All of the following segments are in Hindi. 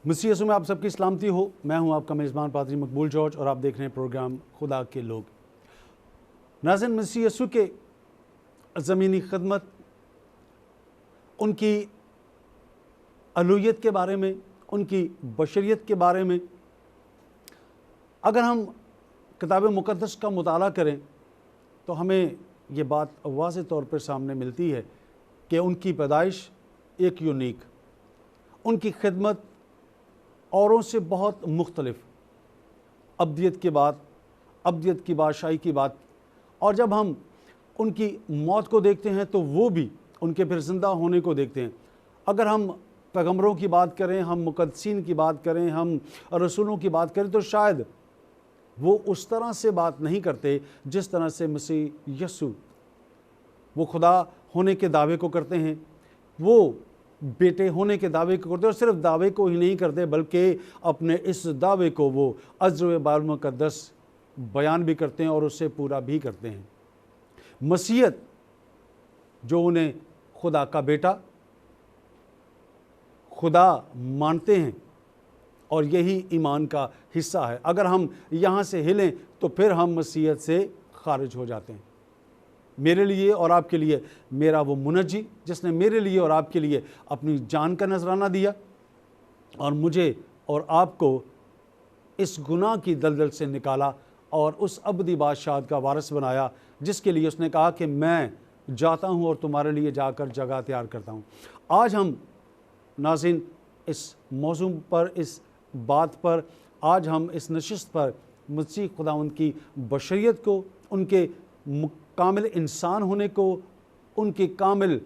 मसीह यीशु में आप सबकी सलामती हो। मैं हूं आपका मेज़बान पादरी मकबूल जॉर्ज और आप देख रहे हैं प्रोग्राम खुदा के लोग। नाज़रीन, मसीह यीशु के ज़मीनी खिदमत, उनकी अलूहियत के बारे में, उनकी बशरियत के बारे में अगर हम किताब मुक़द्दस का मुताला करें तो हमें ये बात वाज़ेह तौर पर सामने मिलती है कि उनकी पैदाइश एक यूनिक, उनकी खिदमत औरों से बहुत मुख्तलिफ, अब्दियत के बाद, अब्दियत की बादशाही की बात। और जब हम उनकी मौत को देखते हैं तो वो भी उनके फिर ज़िंदा होने को देखते हैं। अगर हम पैगंबरों की बात करें, हम मुक़द्दसीन की बात करें, हम रसूलों की बात करें, तो शायद वो उस तरह से बात नहीं करते जिस तरह से मसीह यीशु वो खुदा होने के दावे को करते हैं, वो बेटे होने के दावे को करते हैं। और सिर्फ दावे को ही नहीं करते बल्कि अपने इस दावे को वो अज़्र बाइबल मुक़द्दस बयान भी करते हैं और उससे पूरा भी करते हैं। मसीहत जो उन्हें खुदा का बेटा, खुदा मानते हैं और यही ईमान का हिस्सा है। अगर हम यहाँ से हिलें तो फिर हम मसीहत से खारिज हो जाते हैं। मेरे लिए और आपके लिए मेरा वो मुनज्जी जिसने मेरे लिए और आपके लिए अपनी जान का नजराना दिया और मुझे और आपको इस गुनाह की दलदल से निकाला और उस अबदी बादशाह का वारिस बनाया, जिसके लिए उसने कहा कि मैं जाता हूँ और तुम्हारे लिए जाकर जगह तैयार करता हूँ। आज हम नाज़रीन इस मौजू पर, इस बात पर, आज हम इस नशिस्त पर मसीह खुदावंद की बशरियत को, उनके कामिल इंसान होने को, उनके कामिल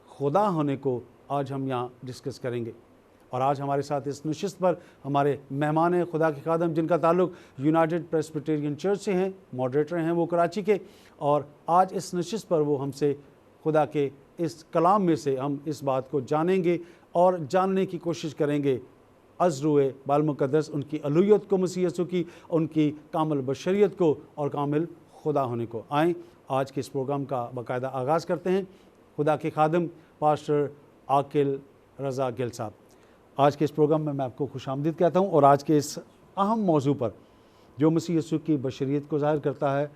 खुदा होने को आज हम यहाँ डिस्कस करेंगे। और आज हमारे साथ इस नशिस्त पर हमारे मेहमान हैं, खुदा के खादम जिनका ताल्लुक यूनाइटेड प्रेस्बिटेरियन चर्च से हैं, मॉडरेटर हैं वो कराची के। और आज इस नशिस्त पर वो हमसे खुदा के इस कलाम में से हम इस बात को जानेंगे और जानने की कोशिश करेंगे, अज़्र बाइबल मुक़द्दस, उनकी अलूहियत को, मसीह यीशु की, उनकी कामिल बशरियत को और कामिल खुदा होने को। आएँ आज के इस प्रोग्राम का बाकायदा आगाज़ करते हैं। खुदा के खादम पास्टर आकिल रज़ा गिल साहब, आज के इस प्रोग्राम में मैं आपको खुशामदीद कहता हूँ। और आज के इस अहम मौजू पर जो मसीह यीशु की बशरियत को ज़ाहिर करता है,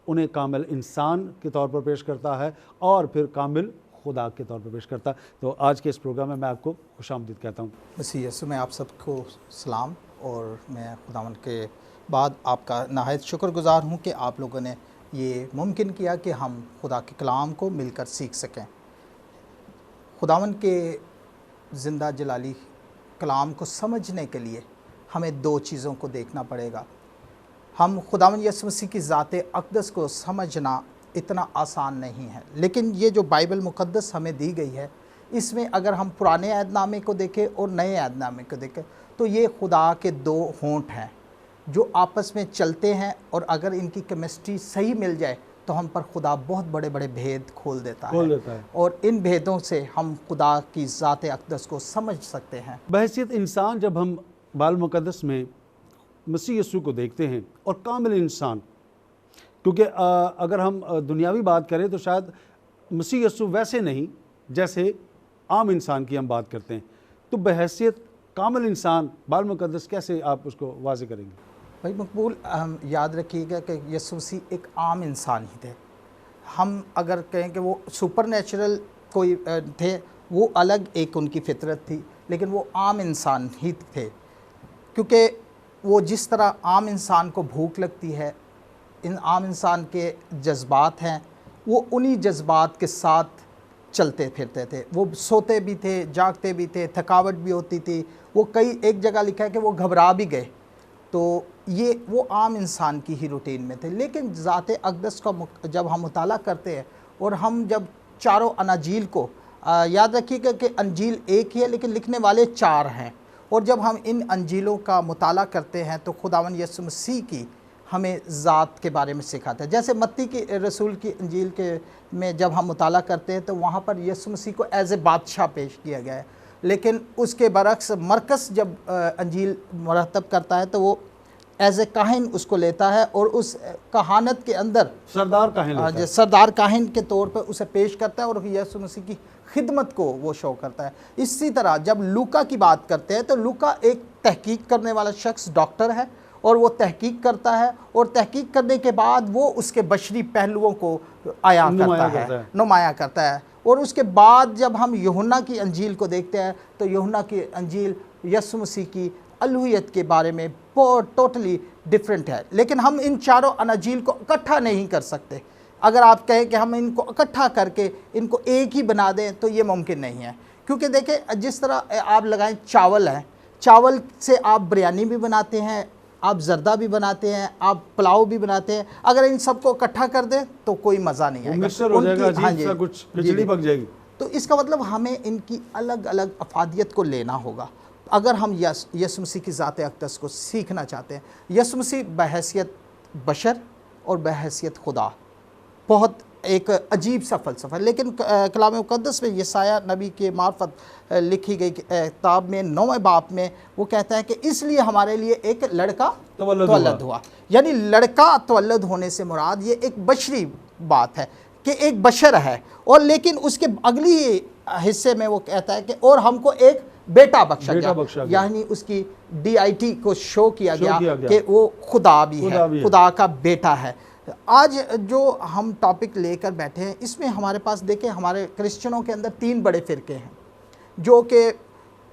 उन्हें कामिल इंसान के तौर पर पेश करता है और फिर कामिल खुदा के तौर पर पेश करता है। तो आज के इस प्रोग्राम में मैं आपको खुशामदीद कहता हूँ। मसीह यीशु में आप सबको सलाम। और मैं खुदावंद के बाद आपका नहायत शुक्रगुज़ार हूँ कि आप लोगों ने ये मुमकिन किया कि हम खुदा के कलाम को मिलकर सीख सकें। खुदावंद के ज़िंदा जलाली कलाम को समझने के लिए हमें दो चीज़ों को देखना पड़ेगा। हम खुदावंद यीशु मसीह की ज़ाते अक़दस को समझना इतना आसान नहीं है, लेकिन ये जो बाइबल मुक़द्दस हमें दी गई है, इसमें अगर हम पुराने अहदनामे को देखें और नए अहदनामे को देखें तो ये खुदा के दो होंठ हैं जो आपस में चलते हैं। और अगर इनकी केमिस्ट्री सही मिल जाए तो हम पर खुदा बहुत बड़े बड़े भेद खोल देता है। और इन भेदों से हम खुदा की ज़ाते अक़दस को समझ सकते हैं। बहैसियत इंसान, जब हम बाइबल मुक़द्दस में मसीह यीशु को देखते हैं और कामिल इंसान, क्योंकि अगर हम दुनियावी बात करें तो शायद मसीह यीशु वैसे नहीं जैसे आम इंसान की हम बात करते हैं, तो बहैसियत कामिल इंसान बाइबल मुक़द्दस कैसे आप उसको वाज़ेह करेंगे? भाई मकबूल, याद रखिएगा कि यीशु मसीह एक आम इंसान ही थे। हम अगर कहें कि वो सुपर नेचुरल कोई थे, वो अलग एक उनकी फितरत थी, लेकिन वो आम इंसान ही थे। क्योंकि वो जिस तरह आम इंसान को भूख लगती है, इन आम इंसान के जज्बात हैं, वो उन्हीं जज्बात के साथ चलते फिरते थे। वो सोते भी थे, जागते भी थे, थकावट भी होती थी। वो कई एक जगह लिखा है कि वो घबरा भी गए। तो ये वो आम इंसान की ही रूटीन में थे। लेकिन ज़ाते अक़दस का जब हम मुताला करते हैं और हम जब चारों अनाजील को, याद रखिएगा कि अंजील एक ही है लेकिन लिखने वाले चार हैं, और जब हम इन अंजीलों का मुताला करते हैं तो खुदावंद यीशु मसीह की हमें ज़ात के बारे में सिखाता है। जैसे मत्ती की रसूल की अंजील के में जब हम मुताला करते हैं तो वहाँ पर यीशु मसीह को एज ए बादशाह पेश किया गया है, लेकिन उसके बरक्स मरकस जब अंजील मुरतब करता है तो वो एज ए काहिन उसको लेता है और उस कहानत के अंदर सरदार काहिन के तौर पर उसे पेश करता है और यीशु मसीह की खिदमत को वो शो करता है। इसी तरह जब लूका की बात करते हैं तो लूका एक तहकीक करने वाला शख्स डॉक्टर है और वो तहकीक करता है, और तहकीक करने के बाद वो उसके बशरी पहलुओं को नुमाया करता है। और उसके बाद जब हम यूहन्ना की अंजील को देखते हैं तो यूहन्ना की अंजील यीशु मसीह की अलूहियत के बारे में बहुत टोटली डिफरेंट है। लेकिन हम इन चारों अनाजील को इकट्ठा नहीं कर सकते। अगर आप कहें कि हम इनको इकट्ठा करके इनको एक ही बना दें तो ये मुमकिन नहीं है, क्योंकि देखें जिस तरह आप लगाएं चावल है, चावल से आप बिरयानी भी बनाते हैं, आप जर्दा भी बनाते हैं, आप पुलाव भी बनाते हैं। अगर इन सबको इकट्ठा कर दें तो कोई मज़ा नहीं आएगा, मिक्सचर हो जाएगा, अजीब सा कुछ खिचड़ी पक जाएगी। तो इसका मतलब हमें इनकी अलग अलग अफादियत को लेना होगा अगर हम यीशु मसीह की ज़ात अक़दस को सीखना चाहते हैं। यीशु मसीह बहैसियत बशर और बहैसियत खुदा बहुत एक अजीब सा फ़लसफ़ा है, लेकिन कलाम मुक़द्दस में यसाया नबी के मार्फत लिखी गई किताब में 9वें बाब में वो कहता है कि इसलिए हमारे लिए एक लड़का तवल्लद हुआ। यानी लड़का तवल्लद होने से मुराद ये एक बशरी बात है कि एक बशर है, और लेकिन उसके अगली हिस्से में वो कहता है कि और हमको एक बेटा बख्शा गया। यानी उसकी DIT को शो किया गया कि वो खुदा भी है, खुदा का बेटा है। आज जो हम टॉपिक लेकर बैठे हैं इसमें हमारे पास देखें, हमारे क्रिश्चियनों के अंदर 3 बड़े फ़िरके हैं, जो कि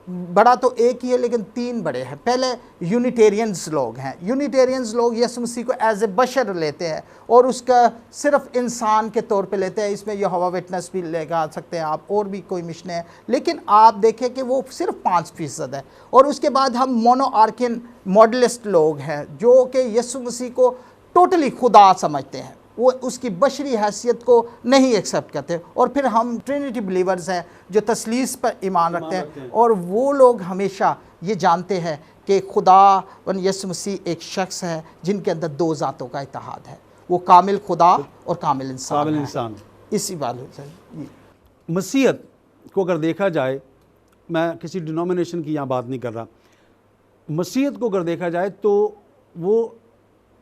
बड़ा तो एक ही है लेकिन 3 बड़े हैं। पहले यूनिटेरियंस लोग हैं। यूनिटेरियंस लोग यीशु मसीह को एज ए बशर लेते हैं और उसका सिर्फ इंसान के तौर पे लेते हैं। इसमें यहोवा विटनेस भी लगा सकते हैं आप, और भी कोई मिशन है, लेकिन आप देखें कि वो सिर्फ 5% है। और उसके बाद हम मोनोआर्कियन मॉडलिस्ट लोग हैं जो कि यीशु मसीह को टोटली खुदा समझते हैं, वो उसकी बशरी हैसियत को नहीं एक्सेप्ट करते। और फिर हम ट्रिनिटी बिलीवर्स हैं जो तसलीस पर ईमान रखते हैं, और वो लोग हमेशा ये जानते हैं कि खुदा वन यीशु मसीह एक शख्स है जिनके अंदर 2 ज़ातों का इत्तेहाद है, वो कामिल खुदा और कामिल इंसान। इसी बात है मसीहत को अगर देखा जाए, मैं किसी डिनोमिनेशन की यहाँ बात नहीं कर रहा, मसीहत को अगर देखा जाए तो वो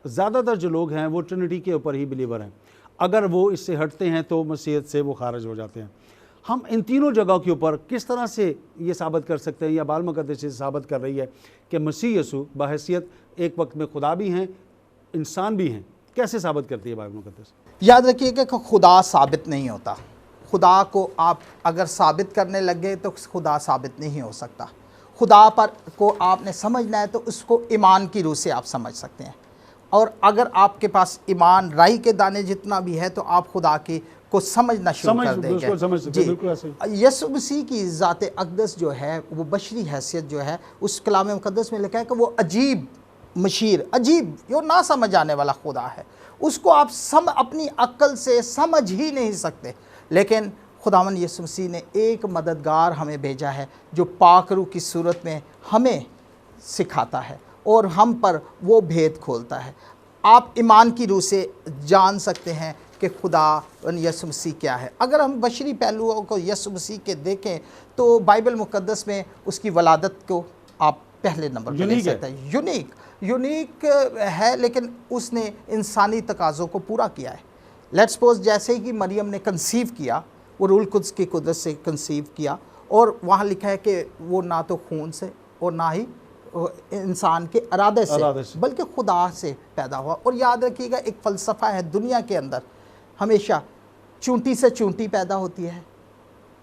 ज़्यादातर जो लोग हैं वो ट्रिनिटी के ऊपर ही बिलीवर हैं। अगर वो इससे हटते हैं तो मसीहत से वो खारिज हो जाते हैं। हम इन तीनों जगहों के ऊपर किस तरह से ये साबित कर सकते हैं, या बाल मुक़द्दस से साबित कर रही है कि मसीह यीशु बहैसियत एक वक्त में खुदा भी हैं, इंसान भी हैं? कैसे साबित करती है बाइबल मुक़द्दस? याद रखिएगा कि खुदा साबित नहीं होता। खुदा को आप अगर साबित करने लगे तो खुदा साबित नहीं हो सकता। खुदा पर को आपने समझना है तो उसको ईमान की रूह से आप समझ सकते हैं, और अगर आपके पास ईमान राई के दाने जितना भी है तो आप खुदा की को समझना शुरू कर देंगे। यीशु मसीह की ज़ात अक़दस जो है वो बशरी हैसियत जो है, उस कलाम मुक़द्दस में लिखा है कि वो अजीब मशीर, अजीब जो ना समझ आने वाला खुदा है, उसको आप अपनी अक्ल से समझ ही नहीं सकते। लेकिन खुदावन यीशु मसीह ने एक मददगार हमें भेजा है जो पाक रूह की सूरत में हमें सिखाता है और हम पर वो भेद खोलता है। आप ईमान की रूह से जान सकते हैं कि खुदा यीशु मसीह क्या है। अगर हम बशरी पहलुओं को यीशु मसीह के देखें तो बाइबल मुक़द्दस में उसकी वलादत को आप पहले नंबर पर ले सकते हैं। यूनिक है, लेकिन उसने इंसानी तकाज़ों को पूरा किया है। लेट्स सपोज जैसे ही मरियम ने कंसीव किया, वो रूल कुद्स की कुदरत से कंसीव किया, और वहाँ लिखा है कि वो ना तो खून से और ना ही इंसान के इरादे से बल्कि खुदा से पैदा हुआ। और याद रखिएगा एक फ़लसफ़ा है दुनिया के अंदर, हमेशा चूंटी से चूंटी पैदा होती है,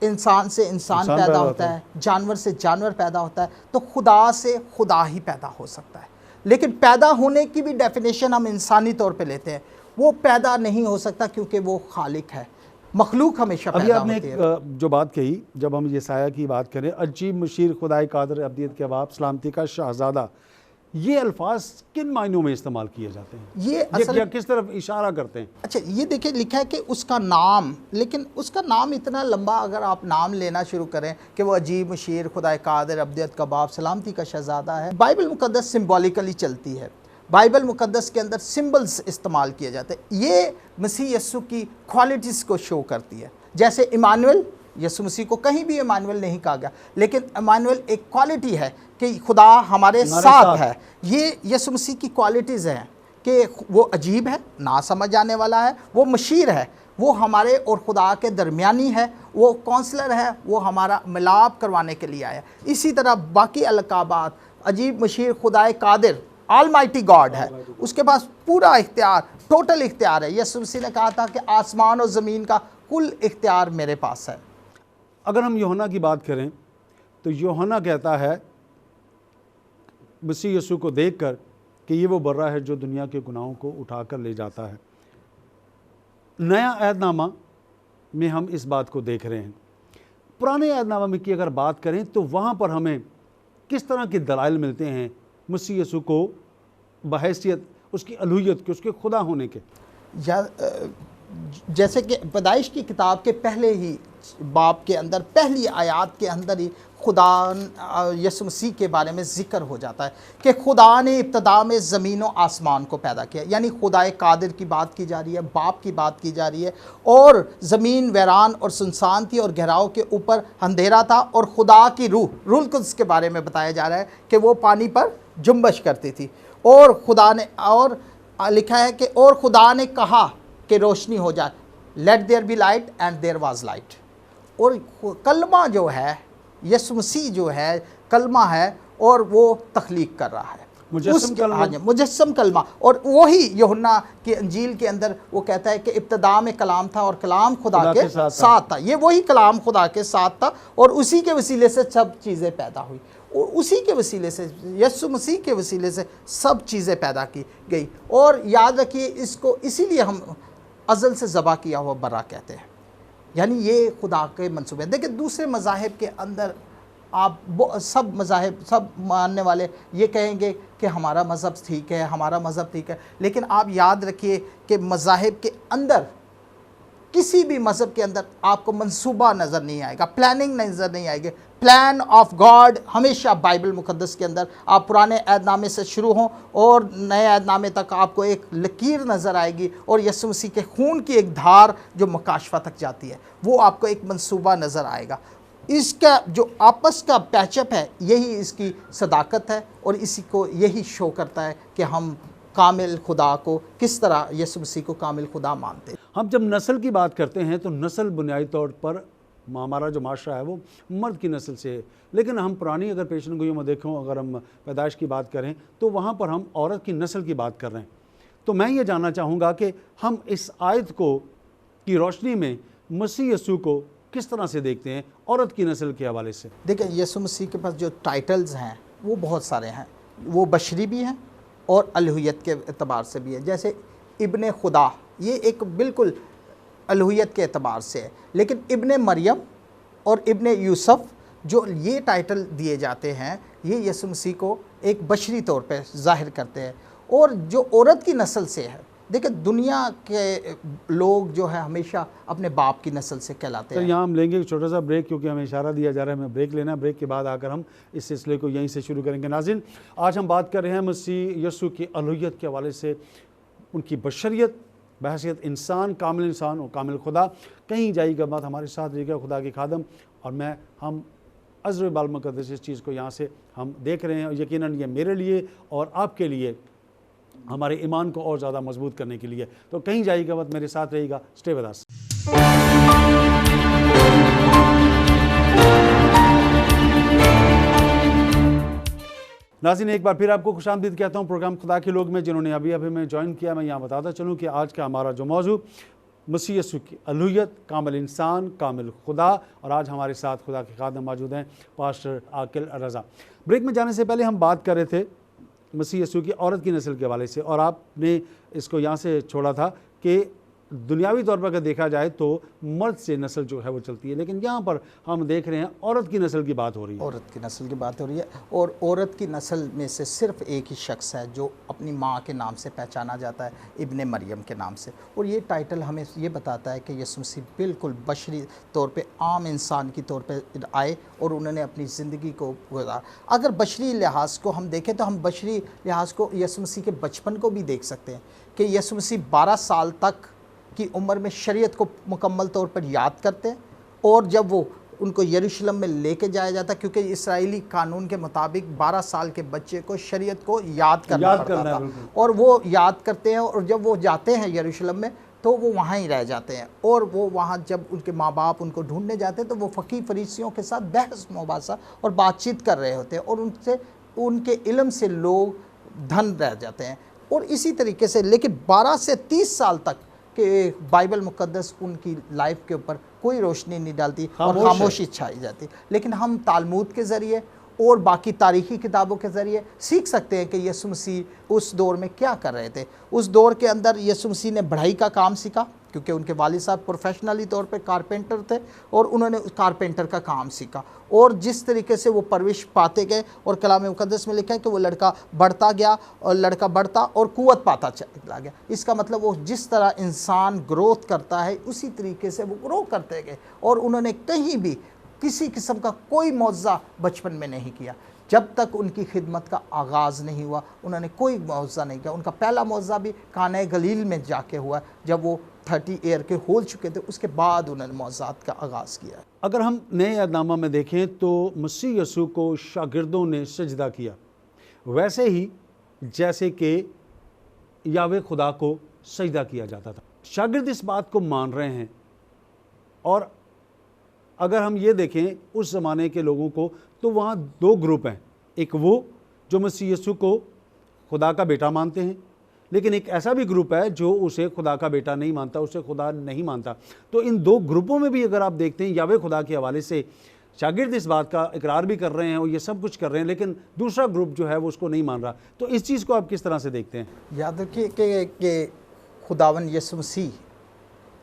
इंसान से इंसान पैदा होता है, जानवर से जानवर पैदा होता है, तो खुदा से खुदा ही पैदा हो सकता है। लेकिन पैदा होने की भी डेफिनेशन हम इंसानी तौर पे लेते हैं, वो पैदा नहीं हो सकता क्योंकि वो खालिक है। मखलूक हमेशा पैदा होती है। अभी आपने जो बात कही, जब हम यसाया की बात करें, अजीब मशीर खुदाए कादर अब्दियत के बाप सलामती का शहजादा, ये अल्फाज किन मायनों में इस्तेमाल किए जाते हैं? ये किस तरफ इशारा करते हैं? अच्छा, ये देखिए लिखा है कि उसका नाम, लेकिन उसका नाम इतना लंबा अगर आप नाम लेना शुरू करें कि वो अजीब मशीर खुदाए कादर अब्दियत का बाप सलामती का शहजादा है। बाइबल मुक़द्दस सिम्बॉलिकली चलती है। बाइबल मुक़द्दस के अंदर सिंबल्स इस्तेमाल किए जाते हैं। ये मसीह यीशु की क्वालिटीज़ को शो करती है। जैसे इमानुएल, यीशु मसीह को कहीं भी इमानुएल नहीं कहा गया, लेकिन इमानुएल एक क्वालिटी है कि खुदा हमारे साथ है। ये यीशु मसीह की क्वालिटीज़ हैं कि वो अजीब है, ना समझ आने वाला है, वो मशीर है, वो हमारे और खुदा के दरमियानी है, वो काउंसलर है, वो हमारा मिलाप करवाने के लिए आया। इसी तरह बाकी अलकाबात अजीब मशीर खुदाए कादिर ऑलमाइटी गॉड है, उसके पास पूरा इख्तियार, टोटल इख्तियार है। यीशु मसीह ने कहा था कि आसमान और ज़मीन का कुल इख्तियार मेरे पास है। अगर हम यूहन्ना की बात करें तो यूहन्ना कहता है मसीह यीशु को देखकर कि ये वो बर्रा है जो दुनिया के गुनाहों को उठाकर ले जाता है। नया अहदनामा में हम इस बात को देख रहे हैं। पुराने अहदनामा में की अगर बात करें तो वहाँ पर हमें किस तरह के दलाइल मिलते हैं मसीह यीशु को बहैसियत उसकी अलूहियत के, उसके खुदा होने के। या जैसे कि पैदाइश की किताब के पहले ही बाब के अंदर पहली आयत के अंदर ही खुदा यीशु मसीह के बारे में ज़िक्र हो जाता है कि खुदा ने इब्तदा में ज़मीन और आसमान को पैदा किया, यानी खुदाए कादिर की बात की जा रही है, बाप की बात की जा रही है। और ज़मीन वीरान और सुनसान थी और गहराव के ऊपर अंधेरा था, और खुदा की रूह कुद्स के बारे में बताया जा रहा है कि वो पानी पर जुम्बश करती थी। और खुदा ने, और लिखा है कि और खुदा ने कहा कि रोशनी हो जाए, let there be light and there was light. और कलमा जो है, यीशु मसीह जो है कलमा है, और वो तख्लीक कर रहा है मुजस्सम कलमा। और वही यूहन्ना की अंजील के अंदर वो कहता है कि इब्तदा में कलाम था और कलाम खुदा के साथ था। ये वही कलाम खुदा के साथ था और उसी के वसीले से सब चीज़ें पैदा हुई, और उसी के वसीले से, यीशु मसीह के वसीले से सब चीज़ें पैदा की गई। और याद रखिए, इसको इसीलिए हम अज़ल से ज़बा किया हुआ बर्रा कहते हैं, यानी ये खुदा के मंसूबे। देखिए दूसरे मज़ाहिब के अंदर आप सब मज़ाहिब, सब मानने वाले ये कहेंगे कि हमारा मज़हब ठीक है, हमारा मज़हब ठीक है, लेकिन आप याद रखिए कि मज़ाहिब के अंदर, किसी भी मज़हब के अंदर आपको मंसूबा नज़र नहीं आएगा, प्लानिंग नज़र नहीं आएगी। प्लान ऑफ गॉड हमेशा बाइबल मुक़द्दस के अंदर, आप पुराने अहदनामे से शुरू हों और नए अहदनामे तक आपको एक लकीर नज़र आएगी, और यीशु मसीह के खून की एक धार जो मकाशफा तक जाती है, वो आपको एक मंसूबा नज़र आएगा। इसका जो आपस का पैचअप है, यही इसकी सदाकत है, और इसी को यही शो करता है कि हम कामिल खुदा को किस तरह, यीशु मसीह को कामिल खुदा मानते हैं। हम जब नस्ल की बात करते हैं तो नस्ल बुनियादी तौर पर हमारा जो माशरा है वो मर्द की नस्ल से है, लेकिन हम पुरानी अगर पेशन गोइयों में देखें, अगर हम पैदाइश की बात करें तो वहाँ पर हम औरत की नस्ल की बात कर रहे हैं। तो मैं ये जानना चाहूँगा कि हम इस आयत को की रोशनी में मसीह यीशु को किस तरह से देखते हैं औरत की नस्ल के हवाले से। देखिए यीशु मसीह के पास जो टाइटल्स हैं वो बहुत सारे हैं, वो बशरी भी हैं और अलूहियत के एतबार से भी है। जैसे इब्ने खुदा, ये एक बिल्कुल अलूहियत के एतबार से है, लेकिन इब्ने मरियम और इब्ने यूसुफ जो ये टाइटल दिए जाते हैं, ये यीशु मसीह को एक बशरी तौर पे ज़ाहिर करते हैं। और जो औरत की नस्ल से है, देखिए दुनिया के लोग जो है हमेशा अपने बाप की नस्ल से कहलाते हैं। तो यहाँ हम लेंगे एक छोटा सा ब्रेक, क्योंकि हमें इशारा दिया जा रहा है हमें ब्रेक लेना है। ब्रेक के बाद आकर हम इस सिलसिले को यहीं से शुरू करेंगे। नाज़रीन, आज हम बात कर रहे हैं मसीह यीशु की अलूहियत के हवाले से, उनकी बशरियत, बहसियत इंसान, कामिल इंसान और कामिल खुदा। कहीं जाइएगा बात, हमारे साथ रहिएगा खुदा के खादम और मैं, हम अज़र बाल मुक़द्दस इस चीज़ को यहाँ से हम देख रहे हैं, और यकीनन ये मेरे लिए और आपके लिए, हमारे ईमान को और ज़्यादा मजबूत करने के लिए। तो कहीं जाइएगा मत, मेरे साथ रहिएगा। Stay with us. नाज़रीन, एक बार फिर आपको खुशामदीद कहता हूँ प्रोग्राम खुदा के लोग में, जिन्होंने अभी मैं ज्वाइन किया। मैं यहाँ बताता चलूँ कि आज का हमारा जो मौजू मसीह यीशु की अलूहियत, कामिल इंसान, कामिल खुदा, और आज हमारे साथ खुदा के खादम मौजूद हैं, पास्टर आकिल रज़ा। ब्रेक में जाने से पहले हम बात कर रहे थे मसीह यीशु की औरत की नस्ल के हवाले से, और आपने इसको यहाँ से छोड़ा था कि दुनियावी तौर पर अगर देखा जाए तो मर्द से नस्ल जो है वो चलती है, लेकिन यहाँ पर हम देख रहे हैं औरत की नस्ल की बात हो रही है। औरत की नस्ल की बात हो रही है, और औरत की नस्ल में से सिर्फ एक ही शख्स है जो अपनी माँ के नाम से पहचाना जाता है, इब्ने मरियम के नाम से। और ये टाइटल हमें ये बताता है कि यीशु मसीह बिल्कुल बशरी तौर पे, आम इंसान की तौर पे आए और उन्होंने अपनी ज़िंदगी को गुजारा। अगर बशरी लिहाज को हम देखें तो हम बशरी लिहाज को यीशु मसीह के बचपन को भी देख सकते हैं कि यीशु मसीह 12 साल तक की उम्र में शरीयत को मुकम्मल तौर पर याद करते हैं, और जब वो उनको यरूशलेम में लेके जाया जाता, क्योंकि इस्राएली कानून के मुताबिक 12 साल के बच्चे को शरीयत को याद करना पड़ता था, और वो याद करते हैं। और जब वो जाते हैं यरूशलेम में तो वो वहाँ ही रह जाते हैं, और वो वहाँ जब उनके माँ बाप उनको ढूंढने जाते हैं तो वो फ़कीह फरीसियों के साथ बहस मुबासा और बातचीत कर रहे होते हैं, और उनसे उनके इल्म से लोग धन रह जाते हैं। और इसी तरीके से लेकिन 12 से 30 साल तक के बाइबल मुकद्दस उनकी लाइफ के ऊपर कोई रोशनी नहीं डालती और खामोशी छाई जाती। लेकिन हम तालमूद के ज़रिए और बाकी तारीख़ी किताबों के ज़रिए सीख सकते हैं कि यीशु मसीह उस दौर में क्या कर रहे थे। उस दौर के अंदर यीशु मसीह ने बढ़ाई का काम सीखा, क्योंकि उनके वालिद साहब प्रोफेशनली तौर पे कारपेंटर थे और उन्होंने कारपेंटर का काम सीखा। और जिस तरीके से वो परवरिश पाते गए, और कलाम मुकद्दस में लिखा है कि वो लड़का बढ़ता गया और लड़का बढ़ता और कुव्वत पाता चला गया। इसका मतलब वो जिस तरह इंसान ग्रोथ करता है उसी तरीके से वो ग्रो करते गए। और उन्होंने कहीं भी किसी किस्म का कोई मौज़ा बचपन में नहीं किया। जब तक उनकी खिदमत का आगाज़ नहीं हुआ उन्होंने कोई मौज़ा नहीं किया। उनका पहला मौज़ा भी काना गलील में जाके हुआ, जब वो 30 ईयर के हो चुके थे। उसके बाद उन्होंने मौज़ात का आगाज़ किया। अगर हम नए अहदनामा में देखें तो मसीह यीशु को शागिर्दों ने सजदा किया, वैसे ही जैसे कि यावे खुदा को सजदा किया जाता था। शागिर्द इस बात को मान रहे हैं। और अगर हम ये देखें उस ज़माने के लोगों को, तो वहाँ दो ग्रुप हैं। एक वो जो मसीह यीशु को खुदा का बेटा मानते हैं, लेकिन एक ऐसा भी ग्रुप है जो उसे खुदा का बेटा नहीं मानता, उसे खुदा नहीं मानता। तो इन दो ग्रुपों में भी अगर आप देखते हैं, यावे खुदा के हवाले से शागिर्द इस बात का इकरार भी कर रहे हैं और ये सब कुछ कर रहे हैं, लेकिन दूसरा ग्रुप जो है वो उसको नहीं मान रहा। तो इस चीज़ को आप किस तरह से देखते हैं? याद रखिए कि खुदावन यीशु मसीह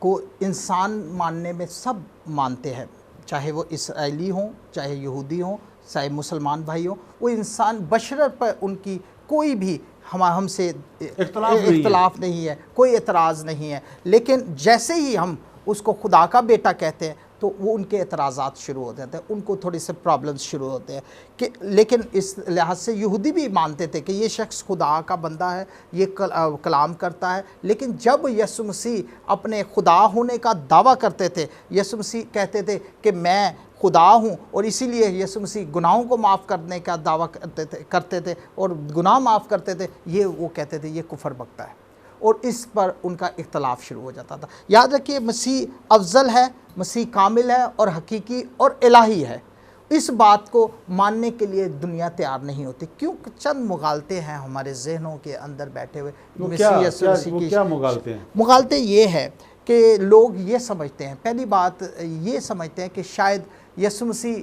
को इंसान मानने में सब मानते हैं, चाहे वो इसराइली हों, चाहे यहूदी हों, चाहे मुसलमान भाई हों। वो इंसान बशरत पर उनकी कोई भी हमसे इख्तलाफ नहीं है, कोई एतराज़ नहीं है। लेकिन जैसे ही हम उसको खुदा का बेटा कहते हैं तो वो उनके एतराज़ात शुरू हो जाते हैं, उनको थोड़ी से प्रॉब्लम्स शुरू होते हैं कि लेकिन इस लिहाज से यहूदी भी मानते थे कि ये शख्स खुदा का बंदा है, ये कलाम करता है। लेकिन जब यीशु मसीह अपने खुदा होने का दावा करते थे, यीशु मसीह कहते थे कि मैं खुदा हूँ, और इसीलिए यीशु मसीह गुनाहों को माफ़ करने का दावा करते थे और गुनाह माफ़ करते थे, ये वो कहते थे ये कुफर बकता है, और इस पर उनका इख्तलाफ शुरू हो जाता था। याद रखिए मसीह अफजल है, मसीह कामिल है और हकीकी और इलाही है। इस बात को मानने के लिए दुनिया तैयार नहीं होती, क्यों? चंद मुगालते हैं हमारे जहनों के अंदर बैठे हुए। क्या मुगालते हैं? मुगालते ये है कि लोग ये समझते हैं, पहली बात ये समझते हैं कि शायद यीशु मसीह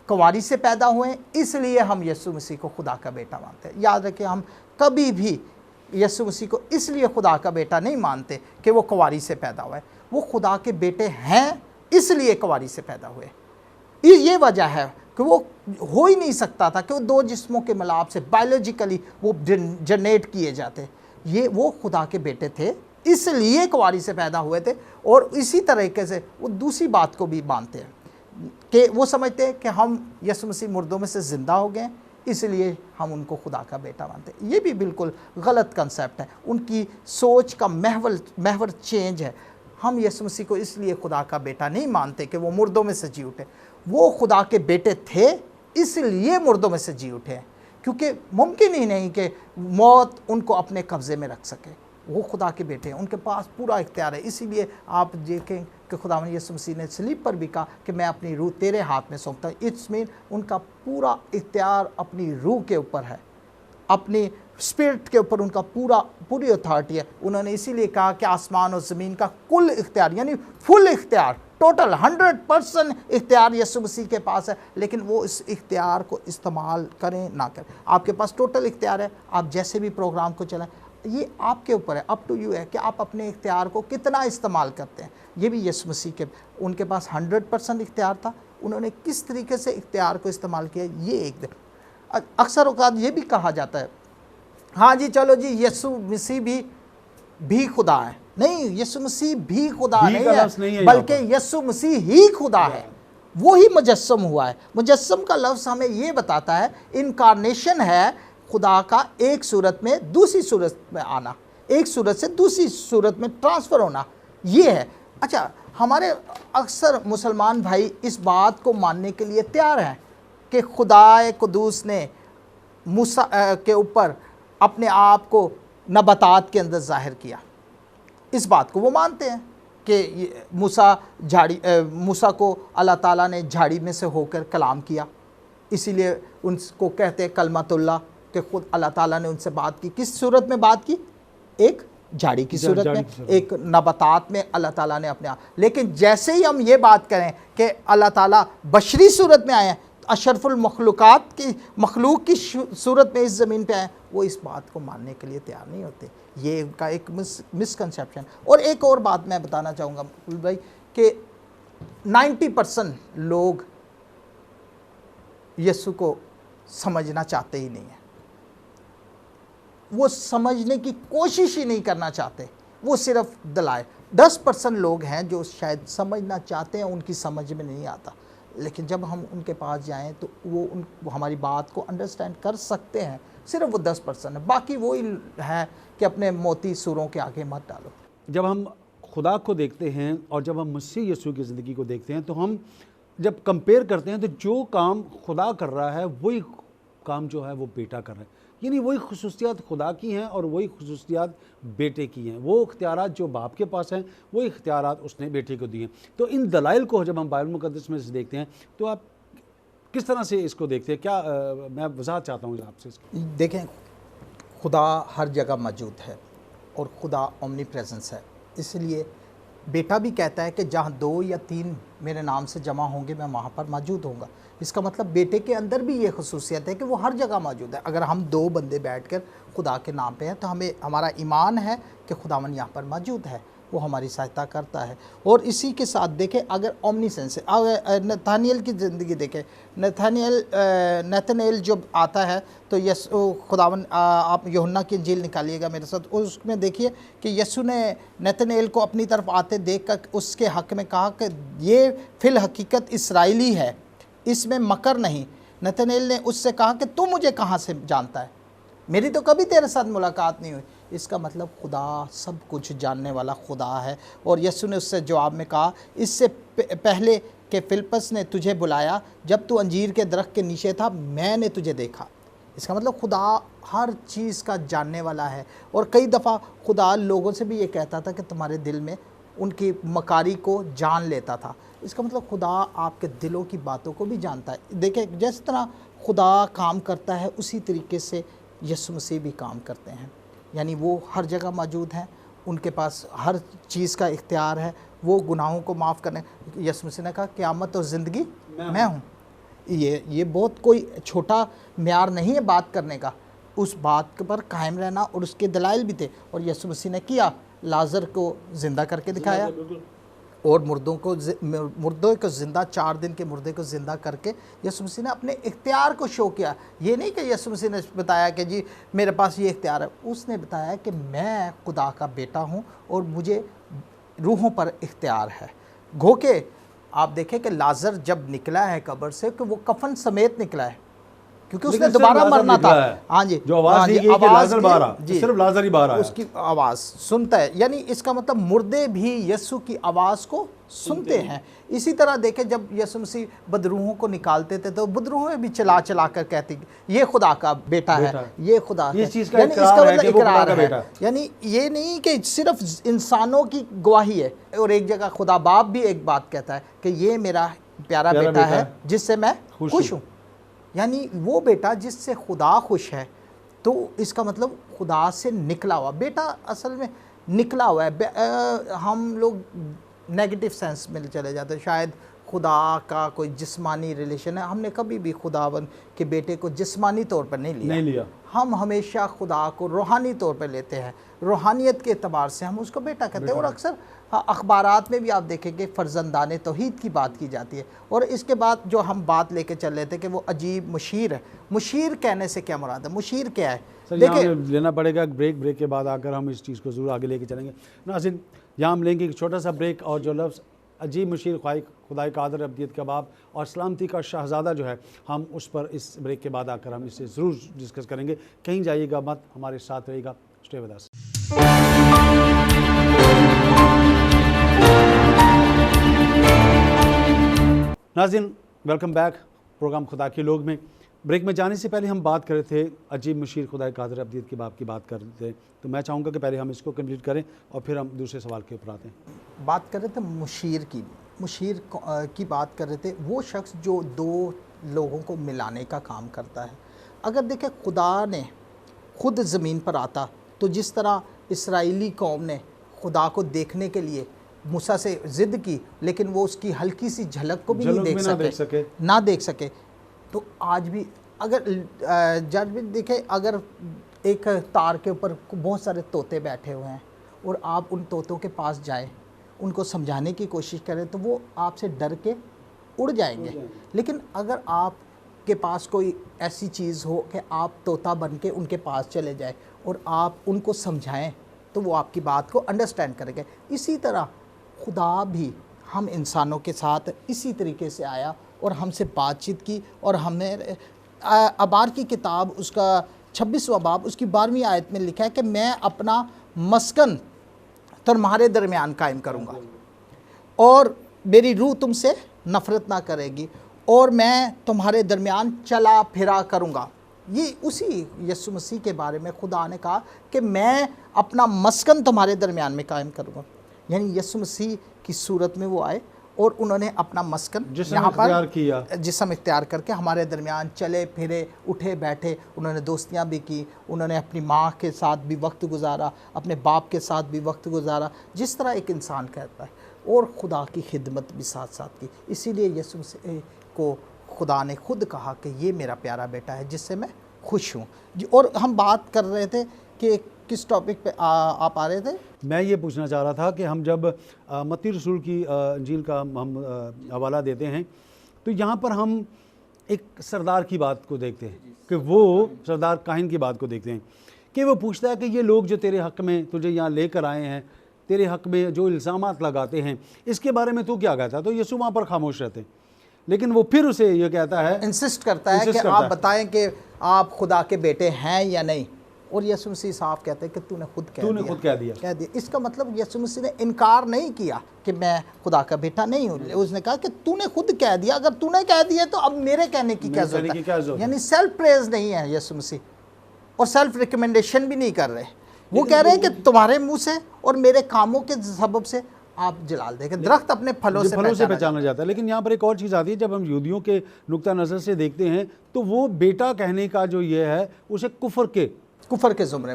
कुंवारी से पैदा हुए, इसलिए हम यीशु मसीह को खुदा का बेटा मानते हैं। याद रखें, हम कभी भी यीशु मसीह को इसलिए खुदा का बेटा नहीं मानते कि वो कुंवारी से पैदा हुआ है। वो खुदा के बेटे हैं इसलिए कुंवारी से पैदा हुए। ये वजह है कि वो हो ही नहीं सकता था कि वो दो जिस्मों के मिलाप से बायोलॉजिकली वो जनरेट किए जाते। ये वो खुदा के बेटे थे इसलिए कुंवारी से पैदा हुए थे। और इसी तरीके से वो दूसरी बात को भी मानते हैं कि वो समझते हैं कि हम यीशु मसीह मुर्दों में से ज़िंदा हो गए, इसलिए हम उनको खुदा का बेटा मानते हैं। ये भी बिल्कुल गलत कंसेप्ट है, उनकी सोच का महवर चेंज है। हम यीशु मसीह को इसलिए खुदा का बेटा नहीं मानते कि वो मुर्दों में से जी उठे। वो खुदा के बेटे थे इसलिए मुर्दों में से जी उठे, क्योंकि मुमकिन ही नहीं कि मौत उनको अपने कब्ज़े में रख सके। वो खुदा के बेटे हैं, उनके पास पूरा इख्तियार है। इसीलिए आप देखें कि खुदावंद यीशु मसीह ने सलीब पर भी कहा कि मैं अपनी रूह तेरे हाथ में सौंपता हूँ। इट्स मीन उनका पूरा इख्तियार अपनी रूह के ऊपर है, अपनी स्पिरिट के ऊपर उनका पूरी अथॉरिटी है। उन्होंने इसीलिए कहा कि आसमान और ज़मीन का कुल इख्तियार, यानी फुल इख्तियार, टोटल 100% इख्तियार यीशु मसीह के पास है। लेकिन वो इस इख्तियार को इस्तेमाल करें ना करें, आपके पास टोटल इख्तियार है। आप जैसे भी प्रोग्राम को चलाएं, ये आपके ऊपर है, अप टू यू है कि आप अपने इख्तियार को कितना इस्तेमाल करते हैं। ये भी यीशु मसीह के उनके पास 100% इख्तियार था, उन्होंने किस तरीके से इख्तियार को इस्तेमाल किया ये एक। अक्सर औक़ात ये भी कहा जाता है, हाँ जी चलो जी यीशु मसीह भी खुदा है। नहीं, यीशु मसीह भी खुदा नहीं है, बल्कि यीशु मसीह ही खुदा है, वो ही मुजस्सम हुआ है। मुजस्सम का लफ्ज़ हमें ये बताता है इनकारनेशन है, खुदा का एक सूरत में दूसरी सूरत में आना, एक सूरत से दूसरी सूरत में ट्रांसफ़र होना, ये है। अच्छा, हमारे अक्सर मुसलमान भाई इस बात को मानने के लिए तैयार हैं कि खुदा कुदूस ने मूसा के ऊपर अपने आप को नबातात के अंदर ज़ाहिर किया। इस बात को वो मानते हैं कि मूसा को अल्लाह ताला ने झाड़ी में से होकर कलाम किया। इसीलिए उनको कहते हैं कलमतुल्लाह, कि खुद अल्लाह ताला ने उनसे बात की। किस सूरत में बात की? एक झाड़ी की सूरत में, एक नबातात में अल्लाह ताला ने अपने आप। लेकिन जैसे ही हम ये बात करें कि अल्लाह ताला बशरी सूरत में आए हैं, अशरफुल मखलूक़ात की मखलूक की सूरत में इस ज़मीन पे आए, वो इस बात को मानने के लिए तैयार नहीं होते। ये उनका एक मिसकंसेप्शन। और एक और बात मैं बताना चाहूँगा भाई कि 90% लोग यीशु को समझना चाहते ही नहीं है, वो समझने की कोशिश ही नहीं करना चाहते, वो सिर्फ दलाए। 10% लोग हैं जो शायद समझना चाहते हैं, उनकी समझ में नहीं आता, लेकिन जब हम उनके पास जाएं तो वो हमारी बात को अंडरस्टैंड कर सकते हैं। सिर्फ वो 10% है, बाकी वो ही है कि अपने मोती सूरों के आगे मत डालो। जब हम खुदा को देखते हैं और जब हम मसीह यीशु की ज़िंदगी को देखते हैं, तो हम जब कंपेयर करते हैं तो जो काम खुदा कर रहा है वही काम जो है वो बेटा कर रहा है, यानी वही खुसूसियात खुदा की हैं और वही खुसूसियात बेटे की हैं। वो इख्तियारात जो बाप के पास हैं वही इख्तियारात उसने बेटे को दिए। तो इन दलाइल को जब हम बाइबल मुक़द्दस में से देखते हैं तो आप किस तरह से इसको देखते हैं? क्या मैं वजाहत चाहता हूँ आपसे इसकी। देखें, खुदा हर जगह मौजूद है और खुदा ओमनी प्रेजेंस है, इसलिए बेटा भी कहता है कि जहाँ 2 या 3 मेरे नाम से जमा होंगे मैं वहाँ पर मौजूद होऊंगा। इसका मतलब बेटे के अंदर भी ये खसूसियत है कि वो हर जगह मौजूद है। अगर हम 2 बंदे बैठकर खुदा के नाम पे हैं तो हमें हमारा ईमान है कि खुदावन यहाँ पर मौजूद है, वो हमारी सहायता करता है। और इसी के साथ देखें, अगर ओमनीसेंस है, नथानियल की ज़िंदगी देखें, नथानियल जब आता है तो यसु खुदावन, आप यूहन्ना की इंजील निकालिएगा मेरे साथ, उसमें देखिए कि यसु ने नथानियल को अपनी तरफ आते देखकर उसके हक़ में कहा कि ये फिल हकीकत इसराइली है, इसमें मकर नहीं। नथानियल ने उससे कहा कि तू मुझे कहाँ से जानता है, मेरी तो कभी तेरे साथ मुलाकात नहीं हुई। इसका मतलब खुदा सब कुछ जानने वाला खुदा है। और यीशु ने उससे जवाब में कहा, इससे पहले कि फिलिप्पस ने तुझे बुलाया, जब तू अंजीर के दरख्त के नीचे था, मैंने तुझे देखा। इसका मतलब खुदा हर चीज़ का जानने वाला है। और कई दफ़ा खुदा लोगों से भी ये कहता था कि तुम्हारे दिल में, उनकी मकारी को जान लेता था। इसका मतलब खुदा आपके दिलों की बातों को भी जानता है। देखिए, जिस तरह खुदा काम करता है उसी तरीके से यीशु मसीह भी काम करते हैं, यानी वो हर जगह मौजूद हैं, उनके पास हर चीज़ का इख्तियार है, वो गुनाहों को माफ़ करने। यीशु मसीह ने कहा क़यामत और ज़िंदगी मैं हूँ। ये बहुत कोई छोटा म्यार नहीं है बात करने का, उस बात पर कायम रहना, और उसके दलाइल भी थे। और यीशु मसीह ने किया, लाजर को ज़िंदा करके दिखाया, और मुर्दों को ज़िंदा, 4 दिन के मुर्दे को ज़िंदा करके यीशु मसीह ने अपने इख्तियार को शो किया। ये नहीं कि यीशु मसीह ने बताया कि जी मेरे पास ये इख्तियार है, उसने बताया कि मैं खुदा का बेटा हूँ और मुझे रूहों पर इख्तियार है। गो के आप देखें कि लाजर जब निकला है कब्र से, कि वो कफन समेत निकला है, क्योंकि उसने दोबारा मरना था। हाँ जी, जो आवाज़ दी गई कि लाजर बाहर आ, सिर्फ लाजर ही बाहर आया, उसकी आवाज़ सुनता है, यानी इसका मतलब मुर्दे भी यीशु की आवाज़ को सुनते हैं। इसी तरह देखें, जब यीशु मसीह बदरूहों को निकालते थे तो बदरूहें भी चला चला कर कहती ये खुदा का बेटा है, ये खुदा है, चीज़ का यानी इसका मतलब इकरार है। बेटा। यानी ये नहीं कि सिर्फ इंसानों की गवाही है। और एक जगह खुदा बाप भी एक बात कहता है कि ये मेरा प्यारा बेटा है जिससे मैं खुश हूँ, यानी वो बेटा जिससे खुदा खुश है। तो इसका मतलब खुदा से निकला हुआ बेटा असल में निकला हुआ है। हम लोग नेगेटिव सेंस में चले जाते हैं, शायद खुदा का कोई जिस्मानी रिलेशन है। हमने कभी भी खुदावन के बेटे को जिस्मानी तौर पर नहीं लिया। हम हमेशा खुदा को रूहानी तौर पर लेते हैं, रूहानियत के एतबार से हम उसको बेटा कहते हैं। और अक्सर अखबारात में भी आप देखेंगे फ़र्जंदाने तौहीद की बात की जाती है। और इसके बाद जो हम बात लेके चल रहे थे कि वो अजीब मुशीर है, मुशीर कहने से क्या मुराद है, मुशीर क्या है? देखिए, लेना पड़ेगा ब्रेक के बाद आकर हम इस चीज़ को ज़रूर आगे लेके चलेंगे। नाज़रीन, यहाँ हम लेंगे एक छोटा सा ब्रेक, और जो लफ्ज़ अजीब मुशीर खुदाई कादर अब्दियत का बाप और सलामती का शहज़ादा जो है, हम उस पर इस ब्रेक के बाद आकर हम इससे ज़रूर डिस्कस करेंगे। कहीं जाइएगा मत, हमारे साथ रहिएगा। Stay with us. नाज़रीन, वेलकम बैक प्रोग्राम खुदा के लोग में। ब्रेक में जाने से पहले हम बात कर रहे थे अजीब मुशीर खुदाई कादर अब्दियत के बाप की बात कर रहे थे, तो मैं चाहूँगा कि पहले हम इसको कंप्लीट करें और फिर हम दूसरे सवाल के ऊपर आते हैं। बात कर रहे थे मुशीर की बात कर रहे थे। वो शख्स जो 2 लोगों को मिलाने का काम करता है। अगर देखें खुदा ने खुद ज़मीन पर आता तो जिस तरह इसराइली कौम ने खुदा को देखने के लिए मूसा से ज़िद की, लेकिन वो उसकी हल्की सी झलक को भी नहीं देख सके, तो आज भी अगर जज भी देखें, अगर एक तार के ऊपर बहुत सारे तोते बैठे हुए हैं और आप उन तोतों के पास जाएं, उनको समझाने की कोशिश करें तो वो आपसे डर के उड़ जाएंगे। लेकिन अगर आपके पास कोई ऐसी चीज़ हो कि आप तोता बन के उनके पास चले जाए और आप उनको समझाएं तो वो आपकी बात को अंडरस्टैंड करेंगे। इसी तरह खुदा भी हम इंसानों के साथ इसी तरीके से आया और हमसे बातचीत की, और हमें अबार की किताब उसका 26वां बाब उसकी 12वीं आयत में लिखा है कि मैं अपना मस्कन तुम्हारे दरमियान कायम करूँगा और मेरी रूह तुमसे नफ़रत ना करेगी और मैं तुम्हारे दरमियान चला फिरा करूँगा। ये उसी यीशु मसीह के बारे में खुदा ने कहा कि मैं अपना मस्कन तुम्हारे दरमियान में कायम करूँगा। यानी यीशु मसीह की सूरत में वो आए और उन्होंने अपना मस्कन यहाँ पर जिस्म इख्तियार करके हमारे दरमियान चले फिरे, उठे बैठे। उन्होंने दोस्तियाँ भी की, उन्होंने अपनी माँ के साथ भी वक्त गुजारा, अपने बाप के साथ भी वक्त गुजारा, जिस तरह एक इंसान करता है, और खुदा की खिदमत भी साथ साथ की। इसीलिए यीशु मसीह को खुदा ने खुद कहा कि ये मेरा प्यारा बेटा है जिससे मैं खुश हूँ। और हम बात कर रहे थे कि किस टॉपिक पे आप आ रहे थे? मैं ये पूछना चाह रहा था कि हम जब मत्ती रसूल की इंजील का हम हवाला देते हैं तो यहाँ पर हम एक सरदार की बात को देखते हैं कि वो सरदार काहिन की बात को देखते हैं कि वो पूछता है कि ये लोग जो तेरे हक़ में तुझे यहाँ लेकर आए हैं, तेरे हक़ में जो इल्ज़ामात लगाते हैं, इसके बारे में तू क्या कहता है? तो यीशु वहाँ पर खामोश रहते हैं, लेकिन वो फिर उसे ये कहता है, इंसिस्ट करता है कि आप बताएं कि आप खुदा के बेटे हैं या नहीं। और यीशु मसीह साफ कहते हैं कि तूने खुद कह दिया। इसका मतलब यीशु मसीह ने इनकार नहीं किया कि मैं खुदा का बेटा नहीं हूँ। उसने कहा कि तूने खुद कह दिया, अगर तूने कह दिया तो अब मेरे कहने की क्या जरूरत है। यानी सेल्फ प्रेज नहीं है यीशु मसीह, और सेल्फ रिकमेंडेशन भी नहीं कर रहे। वो कह रहे हैं कि तुम्हारे मुंह से और मेरे कामों के सबब से आप जलाल देखें। दरख्त अपने फलों से पहचाना जाता है। लेकिन यहाँ पर एक और चीज़ आती है, जब हम यहूदियों के नुक्ता नज़र से देखते हैं तो वो बेटा कहने का जो ये है उसे कुफर के ज़ुमरे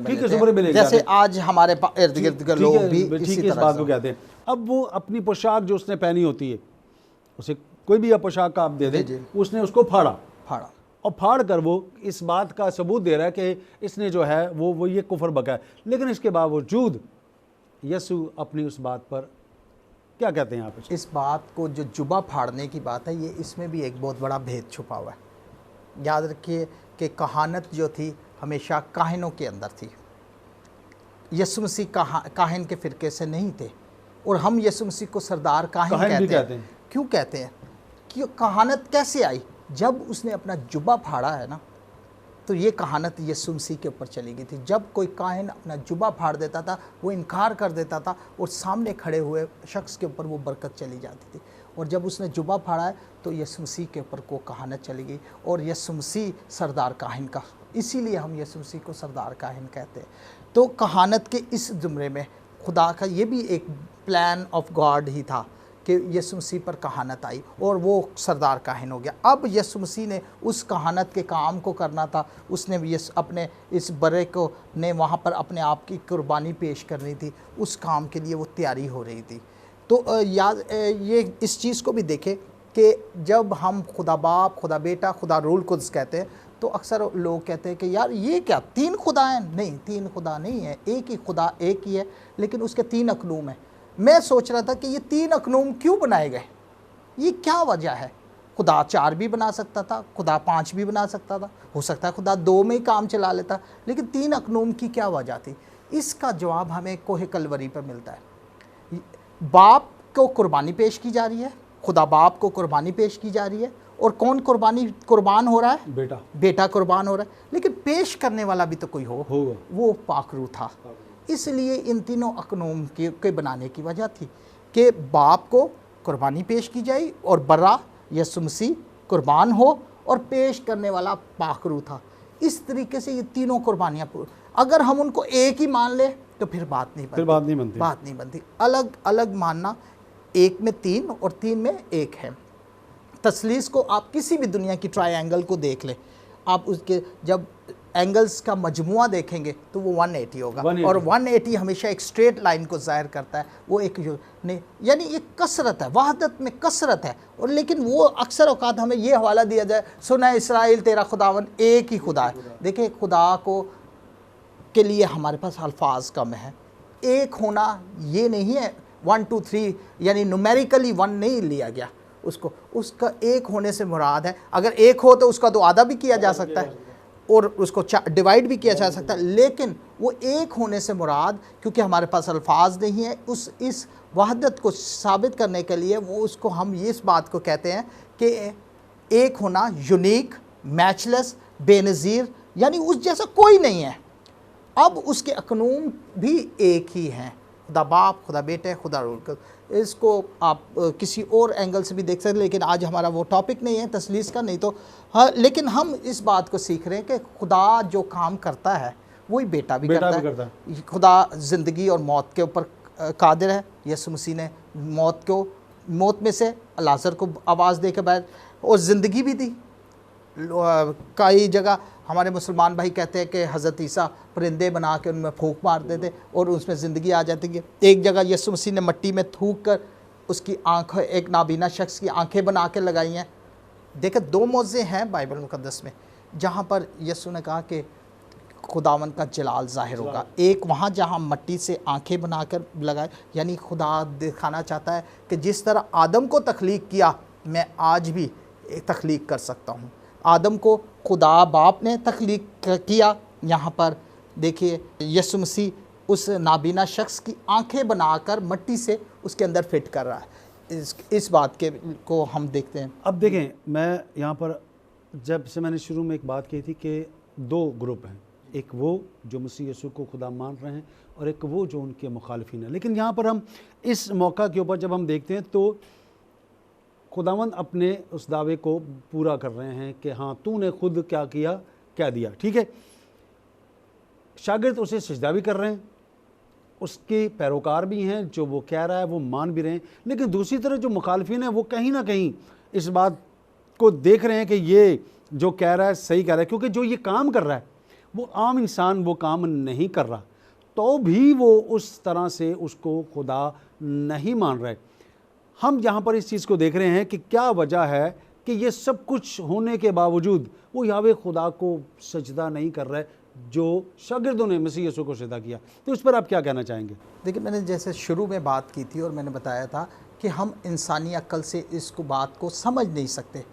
में, जैसे आज हमारे इर्द गिर्द के लोग भी इसी तरह बात को कहते हैं। अब वो अपनी पोशाक जो उसने पहनी होती है, उसे कोई भी पोशाक आप दे दे, उसने उसको फाड़ा और फाड़ कर वो इस बात का सबूत दे रहा है कि इसने जो है वो ये कुफर बका है। लेकिन इसके बावजूद यीशु अपनी उस बात पर क्या कहते हैं आप? इस बात को जो जुबा फाड़ने की बात है, ये इसमें भी एक बहुत बड़ा भेद छुपा हुआ है। याद रखिए कि कहानत जो थी हमेशा काहिनों के अंदर थी। यीशु मसीह काहिन के फ़िरके से नहीं थे, और हम यीशु मसीह को सरदार काहिन कहते हैं। क्यों कहते हैं? कि कहानत कैसे आई? जब उसने अपना जुबा फाड़ा है ना, तो ये कहानत यीशु मसीह के ऊपर चली गई थी। जब कोई काहिन अपना जुबा फाड़ देता था, वो इनकार कर देता था और सामने खड़े हुए शख्स के ऊपर वो बरकत चली जाती थी। और जब उसने जुबा फाड़ा है तो यीशु मसीह के ऊपर को कहानत चली गई, और यीशु मसीह सरदार काहिन का, इसीलिए हम यीशु मसीह को सरदार काहिन कहते हैं। तो कहानत के इस ज़ुमरे में खुदा का ये भी एक प्लान ऑफ गॉड ही था कि यीशु मसीह पर कहानत आई और वो सरदार काहिन हो गया। अब यीशु मसीह ने उस कहानत के काम को करना था। उसने अपने इस बरे को ने वहाँ पर अपने आप की कुर्बानी पेश करनी थी। उस काम के लिए वो तैयारी हो रही थी। तो ये इस चीज़ को भी देखें कि जब हम खुदा बाप, खुदा बेटा, खुदा रूल कुद्स कहते हैं, तो अक्सर लोग कहते हैं कि यार ये क्या 3 खुदा हैं? नहीं, 3 खुदा नहीं है, एक ही खुदा एक ही है, लेकिन उसके 3 अकनूम हैं। मैं सोच रहा था कि ये 3 अकनूम क्यों बनाए गए, ये क्या वजह है? खुदा 4 भी बना सकता था, खुदा 5 भी बना सकता था, हो सकता है खुदा 2 में ही काम चला लेता, लेकिन 3 अकनूम की क्या वजह थी? इसका जवाब हमें कोहे कलवरी पर मिलता है। बाप को कुर्बानी पेश की जा रही है, खुदा बाप को कुर्बानी पेश की जा रही है, और कौन कुर्बान हो रहा है? बेटा कुर्बान हो रहा है। लेकिन पेश करने वाला भी तो कोई होगा, वो पाकरू था। इसलिए इन तीनों अकनूम के बनाने की वजह थी कि बाप को कुर्बानी पेश की जाए और बर्रा यीशु मसीह कुर्बान हो, और पेश करने वाला पाकरू था। इस तरीके से ये तीनों कुर्बानियाँ, अगर हम उनको एक ही मान ले तो फिर बात नहीं बनती। अलग अलग मानना, एक में 3 और 3 में 1 है। तसलीस को आप किसी भी दुनिया की ट्रायंगल को देख लें, आप उसके जब एंगल्स का मजमुआ देखेंगे तो वो 180 होगा, 180। और 180 हमेशा एक स्ट्रेट लाइन को ज़ाहिर करता है। वो एक नहीं, यानी एक कसरत है, वहदत में कसरत है। और लेकिन वो अक्सर औकात हमें ये हवाला दिया जाए, सुना इस्राइल तेरा खुदावन एक ही खुदा है। देखिए, खुदा को के लिए हमारे पास अल्फाज कम है। एक होना ये नहीं है 1 2 3, यानी न्यूमेरिकली 1 नहीं लिया गया उसको, उसका एक होने से मुराद है, अगर एक हो तो उसका तो आधा भी किया जा सकता है और उसको डिवाइड भी किया जा सकता है, लेकिन वो एक होने से मुराद, क्योंकि हमारे पास अल्फाज नहीं है उस इस वहदत को साबित करने के लिए, वो उसको हम इस बात को कहते हैं कि एक होना यूनिक, मैचलेस, बेनज़ीर, यानी उस जैसा कोई नहीं है। अब उसके अकनूम भी एक ही हैं, खुदा बाप, खुदा बेटे, खुदा रूह कुद्दूस। इसको आप किसी और एंगल से भी देख सकते हैं, लेकिन आज हमारा वो टॉपिक नहीं है तसलीस का, नहीं तो हाँ, लेकिन हम इस बात को सीख रहे हैं कि खुदा जो काम करता है वही बेटा भी करता है। खुदा ज़िंदगी और मौत के ऊपर कादिर है। यीशु मसीह ने मौत में से लाज़र को आवाज़ दे के बाहर और ज़िंदगी भी दी। कई जगह हमारे मुसलमान भाई कहते हैं कि हज़रत ईसा परिंदे बना के उनमें फूंक मारते थे और उसमें ज़िंदगी आ जाती है। एक जगह यीशु मसीह ने मिट्टी में थूक कर उसकी आँख, एक नाबीना शख्स की आंखें बना के लगाई हैं। देखिए, 2 मौज़े हैं बाइबल मुक़द्दस में जहाँ पर यीशु ने कहा कि खुदावन का जलाल ज़ाहिर होगा। एक वहाँ जहाँ मिट्टी से आंखें बनाकर लगाए, यानी खुदा दिखाना चाहता है कि जिस तरह आदम को तख्लीक किया, मैं आज भी तख्लीक कर सकता हूँ। आदम को खुदा बाप ने तख्लीक किया। यहाँ पर देखिए, यीशु मसीह उस नाबीना शख्स की आंखें बनाकर मिट्टी से उसके अंदर फिट कर रहा है। इस बात के को हम देखते हैं। अब देखें, मैं यहाँ पर जब से मैंने शुरू में एक बात कही थी कि 2 ग्रुप हैं, एक वो जो मसीह यीशु को खुदा मान रहे हैं और एक वो जो उनके मुखालिफिन हैं। लेकिन यहाँ पर हम इस मौका के ऊपर जब हम देखते हैं तो खुदावंद अपने उस दावे को पूरा कर रहे हैं कि हाँ, तूने खुद क्या किया, क्या दिया। ठीक है, शागिर्द उसे सजदा भी कर रहे हैं, उसके पैरोकार भी हैं, जो वो कह रहा है वो मान भी रहे हैं। लेकिन दूसरी तरफ जो मुखालिफिन है वो कहीं ना कहीं इस बात को देख रहे हैं कि ये जो कह रहा है सही कह रहा है, क्योंकि जो ये काम कर रहा है वो आम इंसान वो काम नहीं कर रहा, तो भी वो उस तरह से उसको खुदा नहीं मान रहे। हम यहाँ पर इस चीज़ को देख रहे हैं कि क्या वजह है कि ये सब कुछ होने के बावजूद वो यावे खुदा को सजदा नहीं कर रहे जो शागिर्दों ने मसीह यीशु को सजदा किया। तो उस पर आप क्या कहना चाहेंगे? देखिए, मैंने जैसे शुरू में बात की थी और मैंने बताया था कि हम इंसानी अक्ल से इसको बात को समझ नहीं सकते।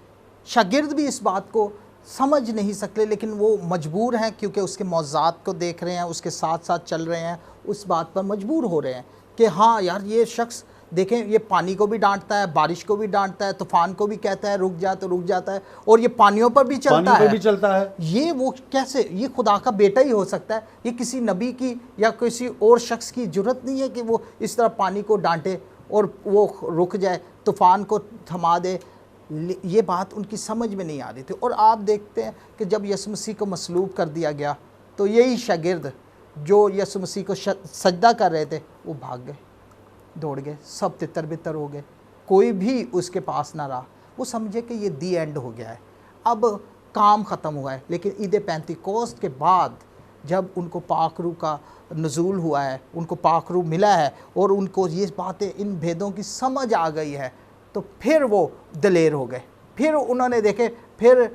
शागिर्द भी इस बात को समझ नहीं सकते, लेकिन वो मजबूर हैं क्योंकि उसके मौज़ात को देख रहे हैं, उसके साथ साथ चल रहे हैं, उस बात पर मजबूर हो रहे हैं कि हाँ यार, ये शख्स देखें, ये पानी को भी डांटता है, बारिश को भी डांटता है, तूफान को भी कहता है रुक जा तो रुक जाता है, और ये पानियों पर भी चलता है। ये वो कैसे, ये खुदा का बेटा ही हो सकता है? ये किसी नबी की या किसी और शख्स की जुर्रत नहीं है कि वो इस तरह पानी को डांटे और वो रुक जाए, तूफान को थमा दे। ये बात उनकी समझ में नहीं आ रही थी। और आप देखते हैं कि जब यीशु मसीह को मसलूब कर दिया गया तो यही शागिर्द जो यीशु मसीह को सजदा कर रहे थे वो भाग गए, दौड़ गए, सब तितर बितर हो गए, कोई भी उसके पास ना रहा। वो समझे कि ये दी एंड हो गया है, अब काम ख़त्म हुआ है। लेकिन ईद पेंतिकोस्त के बाद जब उनको पाक रूह का नज़ूल हुआ है, उनको पाक रूह मिला है और उनको ये बातें, इन भेदों की समझ आ गई है, तो फिर वो दलेर हो गए। फिर उन्होंने देखे, फिर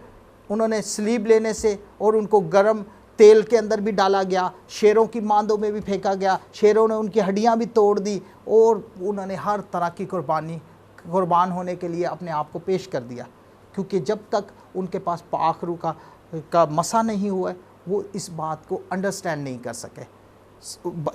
उन्होंने सलीब लेने से, और उनको गर्म तेल के अंदर भी डाला गया, शेरों की मांदों में भी फेंका गया, शेरों ने उनकी हड्डियां भी तोड़ दी, और उन्होंने हर तरह की कुर्बान होने के लिए अपने आप को पेश कर दिया। क्योंकि जब तक उनके पास पाक रूह का मसा नहीं हुआ है, वो इस बात को अंडरस्टैंड नहीं कर सके।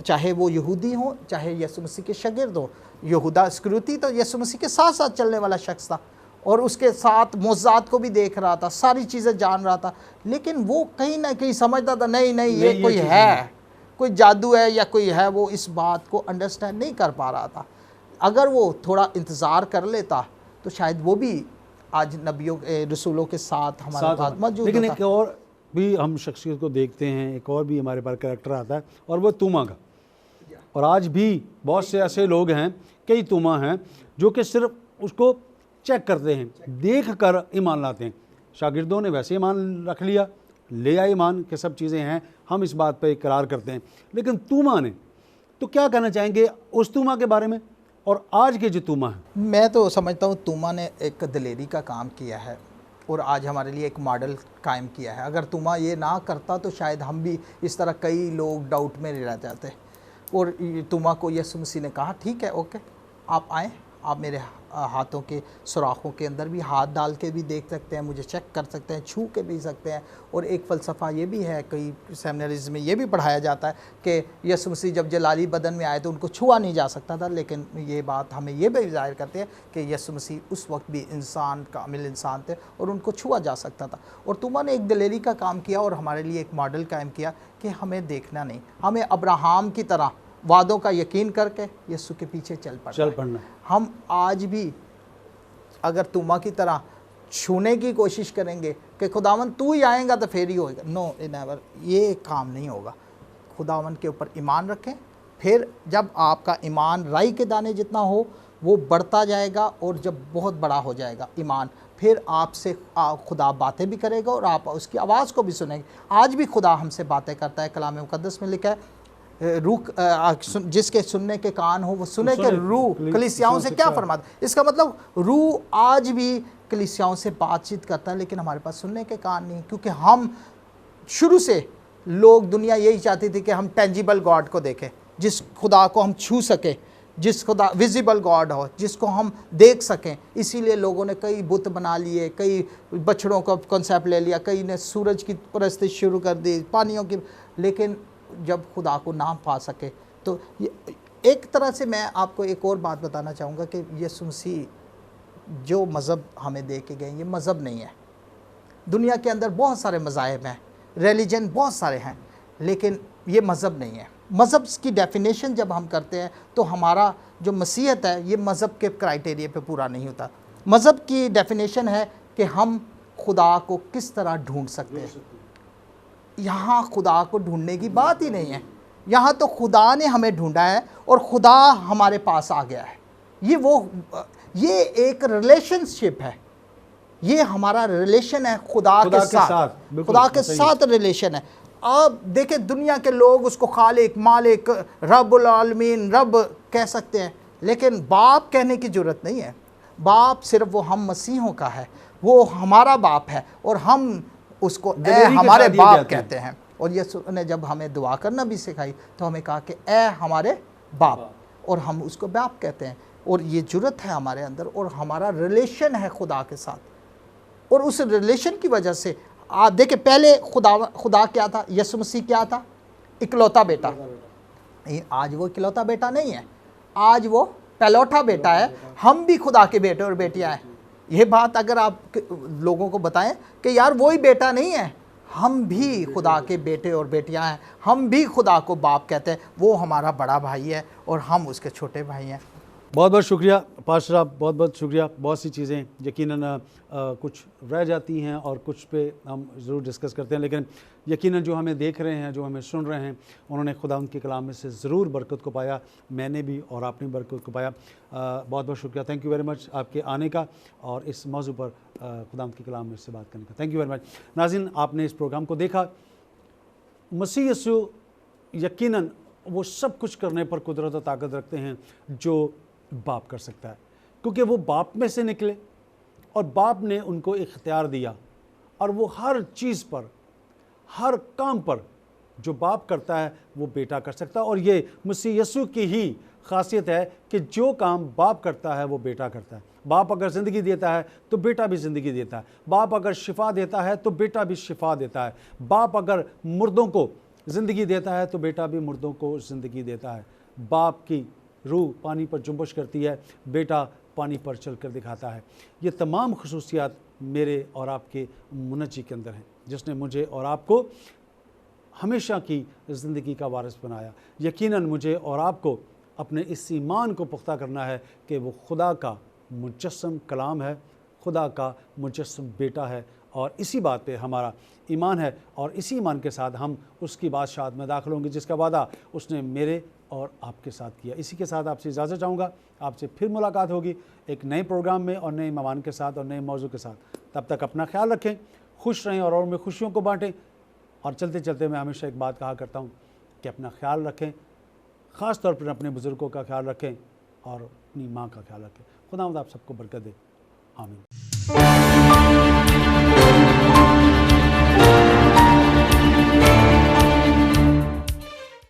चाहे वो यहूदी हो, चाहे यीशु मसीह के शागिर्द हो। यहूदा इस्करियोती तो यीशु मसीह के साथ साथ चलने वाला शख्स था और उसके साथ मौज़ात को भी देख रहा था, सारी चीज़ें जान रहा था, लेकिन वो कहीं ना कहीं समझता था नहीं ये कोई है, कोई जादू है या कोई है। वो इस बात को अंडरस्टैंड नहीं कर पा रहा था। अगर वो थोड़ा इंतज़ार कर लेता तो शायद वो भी आज नबियों रसूलों के साथ हमारे साथ मौजूद। लेकिन एक और भी हम शख्सियत को देखते हैं, एक और भी हमारे पास कैरेक्टर आता है, और वो तूमा का। और आज भी बहुत से ऐसे लोग हैं, कई तूमा हैं, जो कि सिर्फ उसको चेक करते हैं, देख कर ईमान लाते हैं। शागिर्दों ने वैसे ईमान रख लिया, ले आए ईमान के सब चीज़ें हैं, हम इस बात पर इकरार करते हैं। लेकिन तूमा ने तो क्या कहना चाहेंगे उस तूमा के बारे में और आज के जो तूमा है? मैं तो समझता हूँ तूमा ने एक दिलेरी का काम किया है और आज हमारे लिए एक मॉडल कायम किया है। अगर तूमा ये ना करता तो शायद हम भी इस तरह कई लोग डाउट में रह जाते। और तूमा को यीशु मसीह ने कहा ठीक है, ओके, आप आएँ, आप मेरे हाथों के सुराखों के अंदर भी हाथ डाल के भी देख सकते हैं, मुझे चेक कर सकते हैं, छू के भी सकते हैं। और एक फ़लसफ़ा ये भी है, कई सेमिनरीज़ में ये भी पढ़ाया जाता है कि यीशु मसीह जब जलाली बदन में आए तो उनको छुआ नहीं जा सकता था, लेकिन ये बात हमें ये भी ज़ाहिर करती है कि यीशु मसीह उस वक्त भी इंसान, कामिल इंसान थे और उनको छुआ जा सकता था। और तुमा ने एक दिलेरी का काम किया और हमारे लिए एक मॉडल कायम किया कि हमें देखना नहीं, हमें अब्राहम की तरह वादों का यकीन करके यीशु के पीछे चल पड़ना। हम आज भी अगर तुमा की तरह छूने की कोशिश करेंगे कि खुदावन तू ही आएगा तो फिर ही होएगा, नो नेवर, ये काम नहीं होगा। खुदावन के ऊपर ईमान रखें, फिर जब आपका ईमान राई के दाने जितना हो वो बढ़ता जाएगा और जब बहुत बड़ा हो जाएगा ईमान, फिर आपसे खुदा बातें भी करेगा और आप उसकी आवाज़ को भी सुनेंगे। आज भी खुदा हमसे बातें करता है, कलाम मुकद्दस में लिखा है रूह जिसके सुनने के कान हो वो सुने के रूह कलीसियाओं से क्या फरमाता। इसका मतलब रूह आज भी कलीसियाओं से बातचीत करता है, लेकिन हमारे पास सुनने के कान नहीं, क्योंकि हम शुरू से लोग, दुनिया यही चाहती थी कि हम टेंजिबल गॉड को देखें, जिस खुदा को हम छू सकें, जिस खुदा विजिबल गॉड हो, जिसको हम देख सकें। इसीलिए लोगों ने कई बुत बना लिए, कई बछड़ों का कॉन्सेप्ट ले लिया, कई ने सूरज की परस्ती शुरू कर दी, पानियों की, लेकिन जब खुदा को ना पा सके तो एक तरह से मैं आपको एक और बात बताना चाहूँगा कि यीशु मसीह जो मज़हब हमें दे के गए, ये मज़हब नहीं है। दुनिया के अंदर बहुत सारे मज़ाहिब हैं, रिलीजन बहुत सारे हैं, लेकिन ये मज़हब नहीं है। मज़हब की डेफिनेशन जब हम करते हैं तो हमारा जो मसीहत है ये मज़हब के क्राइटेरिया पे पूरा नहीं होता। मज़हब की डेफिनेशन है कि हम खुदा को किस तरह ढूंढ सकते हैं। यहाँ खुदा को ढूंढने की बात ही नहीं है, यहाँ तो खुदा ने हमें ढूंढा है और खुदा हमारे पास आ गया है। ये एक रिलेशनशिप है, ये हमारा रिलेशन है खुदा के साथ, खुदा के साथ रिलेशन है। आप देखें दुनिया के लोग उसको खालिक, मालिक, रब्बुल आलमीन, रब कह सकते हैं, लेकिन बाप कहने की जरूरत नहीं है। बाप सिर्फ वो हम मसीहों का है, वो हमारा बाप है और हम उसको ए हमारे बाप कहते हैं। और यीशु ने जब हमें दुआ करना भी सिखाई तो हमें कहा कि ए हमारे बाप, और हम उसको बाप कहते हैं। और ये जुर्रत है हमारे अंदर और हमारा रिलेशन है खुदा के साथ। और उस रिलेशन की वजह से आप देखें, पहले खुदा क्या था, यीशु मसीह क्या था, इकलौता बेटा। आज वो इकलौता बेटा नहीं है, आज वो पहलौठा बेटा है। हम भी खुदा के बेटे और बेटियां हैं। ये बात अगर आप लोगों को बताएं कि यार वही बेटा नहीं है, हम भी खुदा के बेटे और बेटियां हैं, हम भी खुदा को बाप कहते हैं। वो हमारा बड़ा भाई है और हम उसके छोटे भाई हैं। बहुत बहुत शुक्रिया पास्टर साहब, बहुत बहुत शुक्रिया। बहुत सी चीज़ें यकीनन कुछ रह जाती हैं और कुछ पे हम ज़रूर डिस्कस करते हैं, लेकिन यकीनन जो हमें देख रहे हैं, जो हमें सुन रहे हैं, उन्होंने खुदा उनके कलाम में से ज़रूर बरकत को पाया। मैंने भी और आपने बरकत को पाया। बहुत बहुत शुक्रिया, थैंक यू वेरी मच आपके आने का और इस मौजू पर खुदा उनके कलाम में से बात करने का। Thank you very much. नाज़रीन, आपने इस प्रोग्राम को देखा। मसीह यीशु यकीनन वो सब कुछ करने पर कुदरत और ताकत रखते हैं जो बाप कर सकता है, क्योंकि वो बाप में से निकले और बाप ने उनको इख्तियार दिया और वो हर चीज़ पर, हर काम पर जो बाप करता है वो बेटा कर सकता है। और ये मसीह यीशु की ही खासियत है कि जो काम बाप करता है वो बेटा करता है। बाप अगर ज़िंदगी देता है तो बेटा भी ज़िंदगी देता है। बाप अगर शिफा देता है तो बेटा भी शिफा देता है। बाप अगर मुर्दों को ज़िंदगी देता है तो बेटा भी मुर्दों को ज़िंदगी देता है। बाप की रूह पानी पर जुम्बश करती है, बेटा पानी पर चल कर दिखाता है। ये तमाम खसूसियात मेरे और आपके मुनज्जी के अंदर हैं, जिसने मुझे और आपको हमेशा की ज़िंदगी का वारिस बनाया। यकीनन मुझे और आपको अपने इस ईमान को पुख्ता करना है कि वो खुदा का मुजस्सम कलाम है, खुदा का मुजस्सम बेटा है, और इसी बात पे हमारा ईमान है। और इसी ईमान के साथ हम उसकी बादशाहत में दाखिल होंगे जिसका वादा उसने मेरे और आपके साथ किया। इसी के साथ आपसे इजाज़त चाहूँगा। आपसे फिर मुलाकात होगी एक नए प्रोग्राम में और नए मेहमान के साथ और नए मौजू के साथ। तब तक अपना ख्याल रखें, खुश रहें और में खुशियों को बांटें। और चलते चलते मैं हमेशा एक बात कहा करता हूँ कि अपना ख्याल रखें, ख़ास तौर पर अपने बुज़ुर्गों का ख्याल रखें और अपनी माँ का ख्याल रखें। खुदावंद आप सबको बरकत दे। आमीन।